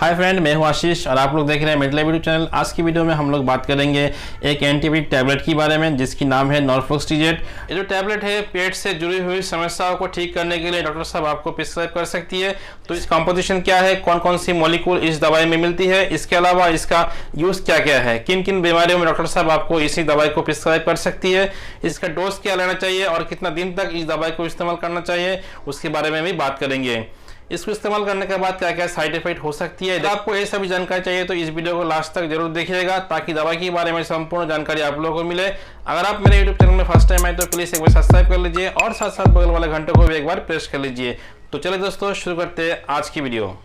Hi friend, मैं हूं आशीष और आप लोग देख रहे हैं मेडिकल यूट्यूब चैनल। आज की वीडियो में हम लोग बात करेंगे एक एंटीबायोटिक टैबलेट के बारे में जिसकी नाम है नॉर्फ्लॉक्स TZ। ये जो टैबलेट है पेट से जुड़ी हुई समस्याओं को ठीक करने के लिए डॉक्टर साहब आपको प्रिस्क्राइब कर सकती है। तो इस कॉम्पोजिशन क्या है, कौन कौन सी मॉलिक्यूल इस दवाई में मिलती है, इसके अलावा इसका यूज क्या क्या है, किन किन बीमारियों में डॉक्टर साहब आपको इसी दवाई को प्रिस्क्राइब कर सकती है, इसका डोज क्या लेना चाहिए और कितना दिन तक इस दवाई को इस्तेमाल करना चाहिए, उसके बारे में भी बात करेंगे। इसको इस्तेमाल करने के बाद क्या क्या साइड इफेक्ट हो सकती है। अगर आपको ये सभी जानकारी चाहिए तो इस वीडियो को लास्ट तक जरूर देखिएगा ताकि दवा के बारे में संपूर्ण जानकारी आप लोगों को मिले। अगर आप मेरे यूट्यूब चैनल में फर्स्ट टाइम आए तो प्लीज एक बार सब्सक्राइब कर लीजिए और साथ साथ बगल वाले घंटे को भी एक बार प्रेस कर लीजिए। तो चलिए दोस्तों, शुरू करते हैं आज की वीडियो।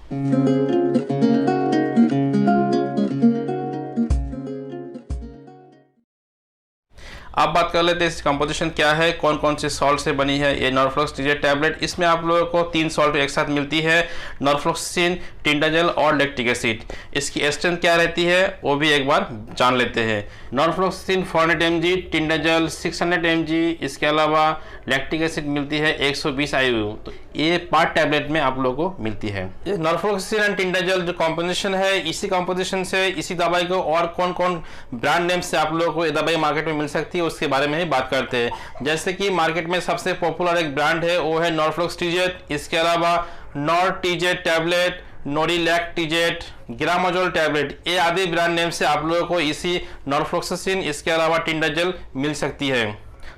आप बात कर लेते हैं इस कंपोजिशन क्या है, कौन कौन से सॉल्ट से बनी है ये नॉर्फ्लॉक्स TZ टैबलेट। इसमें आप लोगों को 3 सॉल्ट एक साथ मिलती है, नॉर्फ्लॉक्सिन, टिंडाजल और लैक्टिक एसिड। इसकी स्ट्रेंथ क्या रहती है वो भी एक बार जान लेते हैं। नॉर्फ्लॉक्सिन 400 mg, टिंडाजल 600 mg, इसके अलावा लैक्टिक एसिड मिलती है 120 IU। तो ये 5 टैबलेट में आप लोगों को मिलती है। ये नॉर्फ्लॉक्सिन एंड टिंडाजल जो कॉम्पोजिशन है, इसी कॉम्पोजिशन से इसी दवाई को और कौन कौन ब्रांड नेम से आप लोगों को ये दवाई मार्केट में मिल सकती है उसके बारे में ही बात करते हैं। जैसे कि मार्केट में सबसे पॉपुलर एक ब्रांड है वो है नॉर्फ्लॉक्स TZ। इसके अलावा नॉर TZ टैबलेट, नोरिलैक TZ, ग्रामाजोल टैबलेट, ये आदि ब्रांड नेम से आप लोगों को इसी नॉर्फ्लॉक्सिन इसके अलावा टिंडाजल मिल सकती है।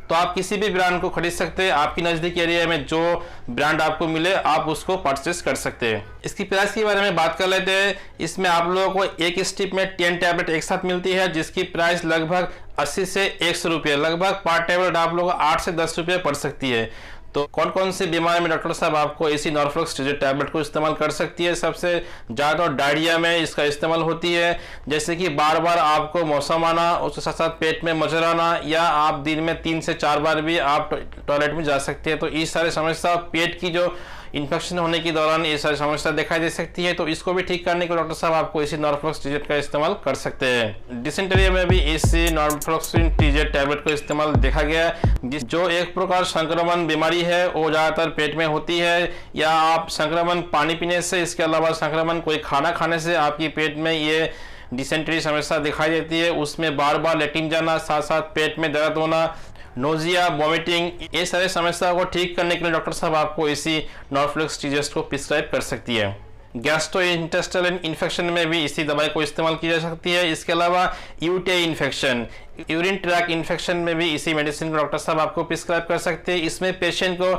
तो आप किसी भी ब्रांड को खरीद सकते हैं। आपकी नज़दीक एरिया में जो ब्रांड आपको मिले आप उसको परचेस कर सकते हैं। इसकी प्राइस के बारे में बात कर लेते हैं। इसमें आप लोगों को एक स्ट्रिप में 10 टैबलेट एक साथ मिलती है जिसकी प्राइस लगभग 80 से 100 रुपये, लगभग 5 टैबलेट आप लोगों को 8 से 10 रुपये पड़ सकती है। तो कौन कौन सी बीमारी में डॉक्टर साहब आपको इसी नॉर्फ्लॉक्स TZ टैबलेट को इस्तेमाल कर सकती है। सबसे ज़्यादा डायरिया में इसका इस्तेमाल होती है, जैसे कि बार बार आपको मौसम आना, उसके साथ साथ पेट में मजर आना, या आप दिन में 3 से 4 बार भी आप टॉयलेट में जा सकते हैं। तो इस सारे समस्या, पेट की जो इन्फेक्शन होने के दौरान ये सारी समस्या दिखाई दे सकती है। तो इसको भी ठीक करने के डॉक्टर साहब आपको इसी नॉर्फ्लॉक्स TZ का इस्तेमाल कर सकते हैं। डिसेंट्री में भी इसी नॉर्फ्लॉक्सिन TZ टैबलेट को इस्तेमाल देखा गया है। जो एक प्रकार संक्रमण बीमारी है वो ज़्यादातर पेट में होती है, या आप संक्रमण पानी पीने से, इसके अलावा संक्रमण कोई खाना खाने से आपकी पेट में ये डिसेंट्री समस्या दिखाई देती है। उसमें बार बार लेटिन जाना, साथ साथ पेट में दर्द होना, नोजिया, वॉमिटिंग, ये सारे समस्याओं को ठीक करने के लिए डॉक्टर साहब आपको इसी नॉर्फ्लॉक्स TZ को प्रिस्क्राइब कर सकती है। गैस्ट्रोइंटेस्टाइनल इन्फेक्शन में भी इसी दवाई को इस्तेमाल की जा सकती है। इसके अलावा UTI infection, urine track infection में भी इसी मेडिसिन को डॉक्टर साहब आपको प्रिस्क्राइब कर सकते हैं। इसमें पेशेंट को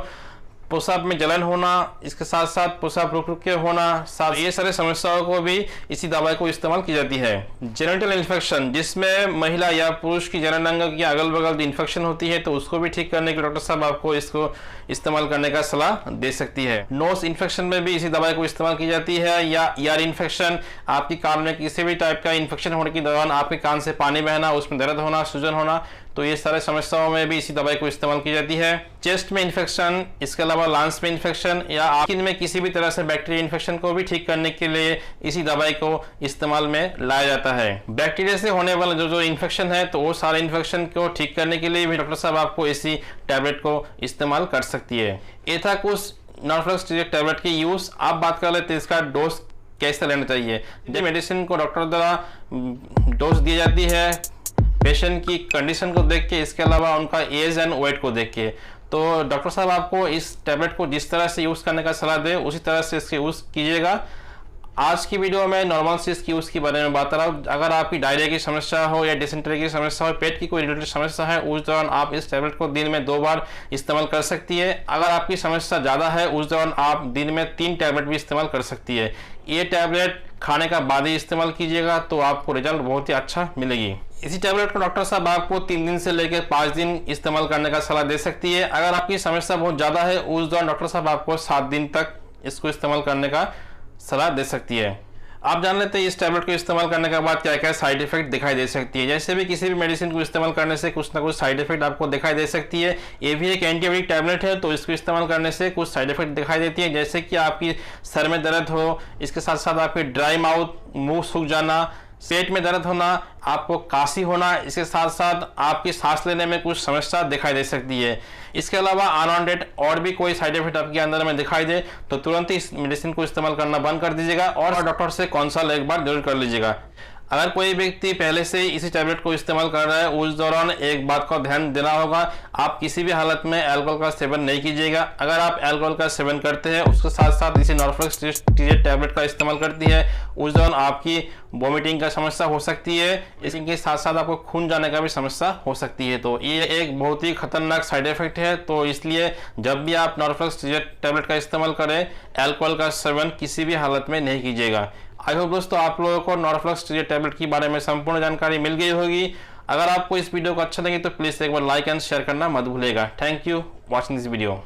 पेशाब में जलन होना, इसके साथ साथ पेशाब रुक रुक के होना, साथ ये सारे समस्याओं को भी इसी दवाई को इस्तेमाल की जाती है। जेनिटल इन्फेक्शन, जिसमें महिला या पुरुष की जननांग की अगल बगल इन्फेक्शन होती है, तो उसको भी ठीक करने के डॉक्टर साहब आपको इसको इस्तेमाल करने का सलाह दे सकती है। नोज इन्फेक्शन में भी इसी दवाई को इस्तेमाल की जाती है। या ईयर इन्फेक्शन, आपकी कान में किसी भी टाइप का इन्फेक्शन होने के दौरान आपके कान से पानी बहना, उसमें दर्द होना, सूजन होना, तो ये सारे समस्याओं में भी इसी दवाई को इस्तेमाल की जाती है। चेस्ट में इन्फेक्शन, इसके अलावा लंग्स में इन्फेक्शन, या आपकी में किसी भी तरह से बैक्टीरिया इन्फेक्शन को भी ठीक करने के लिए इसी दवाई को इस्तेमाल में लाया जाता है। बैक्टीरिया से होने वाला जो इन्फेक्शन है, तो वो सारे इन्फेक्शन को ठीक करने के लिए भी डॉक्टर साहब आपको इसी टैबलेट को इस्तेमाल कर सकती है। ये था कुछ नॉर्फ्लॉक्स TZ टैबलेट की यूज। आप बात कर लेते हैं इसका डोज कैसे लेना चाहिए। जब मेडिसिन को डॉक्टर द्वारा डोज दी जाती है पेशेंट की कंडीशन को देख के, इसके अलावा उनका एज एंड वेट को देख के, तो डॉक्टर साहब आपको इस टैबलेट को जिस तरह से यूज़ करने का सलाह दे उसी तरह से इसके यूज़ कीजिएगा। आज की वीडियो में नॉर्मल से इसकी यूज़ के बारे में बात कर रहा हूँ। अगर आपकी डायरिया की समस्या हो या डिसेंट्री की समस्या हो, पेट की कोई रिलेटेड समस्या है, उस दौरान आप इस टैबलेट को दिन में 2 बार इस्तेमाल कर सकती है। अगर आपकी समस्या ज़्यादा है उस दौरान आप दिन में 3 टैबलेट भी इस्तेमाल कर सकती है। ये टैबलेट खाने का बाद ही इस्तेमाल कीजिएगा तो आपको रिजल्ट बहुत ही अच्छा मिलेगी। इसी टैबलेट को डॉक्टर साहब आपको 3 दिन से लेकर 5 दिन इस्तेमाल करने का सलाह दे सकती है। अगर आपकी समस्या बहुत ज़्यादा है उस दौरान डॉक्टर साहब आपको 7 दिन तक इसको इस्तेमाल करने का सलाह दे सकती है। आप जान लेते हैं इस टैबलेट को इस्तेमाल करने के बाद क्या क्या साइड इफेक्ट दिखाई दे सकती है। जैसे भी किसी भी मेडिसिन को इस्तेमाल करने से कुछ ना कुछ साइड इफेक्ट आपको दिखाई दे सकती है। ये भी एक एंटीबायोटिक टैबलेट है, तो इसको इस्तेमाल करने से कुछ साइड इफेक्ट दिखाई देती है, जैसे कि आपकी सर में दर्द हो, इसके साथ साथ आपकी ड्राई माउथ, मुंह सूख जाना, पेट में दर्द होना, आपको काशी होना, इसके साथ साथ आपकी सांस लेने में कुछ समस्या दिखाई दे सकती है। इसके अलावा अनवांटेड और भी कोई साइड इफेक्ट आपके अंदर में दिखाई दे तो तुरंत ही इस मेडिसिन को इस्तेमाल करना बंद कर दीजिएगा और डॉक्टर से कंसल्ट एक बार जरूर कर लीजिएगा। अगर कोई व्यक्ति पहले से इसी टैबलेट को इस्तेमाल कर रहा है, उस दौरान एक बात का ध्यान देना होगा, आप किसी भी हालत में अल्कोहल का सेवन नहीं कीजिएगा। अगर आप अल्कोहल का सेवन करते हैं, उसके साथ साथ इसी नॉर्फ्लॉक्स टीजे टैबलेट का इस्तेमाल करती है, उस दौरान आपकी वॉमिटिंग का समस्या हो सकती है। इसके साथ साथ आपको खून जाने का भी समस्या हो सकती है। तो ये एक बहुत ही खतरनाक साइड इफेक्ट है। तो इसलिए जब भी आप नॉर्फ्लॉक्स टीजे टैबलेट का इस्तेमाल करें, अल्कोहल का सेवन किसी भी हालत में नहीं कीजिएगा। आई होप दोस्तों आप लोगों को नॉर्फ्लॉक्स टीजे टैबलेट के बारे में संपूर्ण जानकारी मिल गई होगी। अगर आपको इस वीडियो को अच्छा लगे तो प्लीज एक बार लाइक एंड शेयर करना मत भूलिएगा। Thank you watching this video.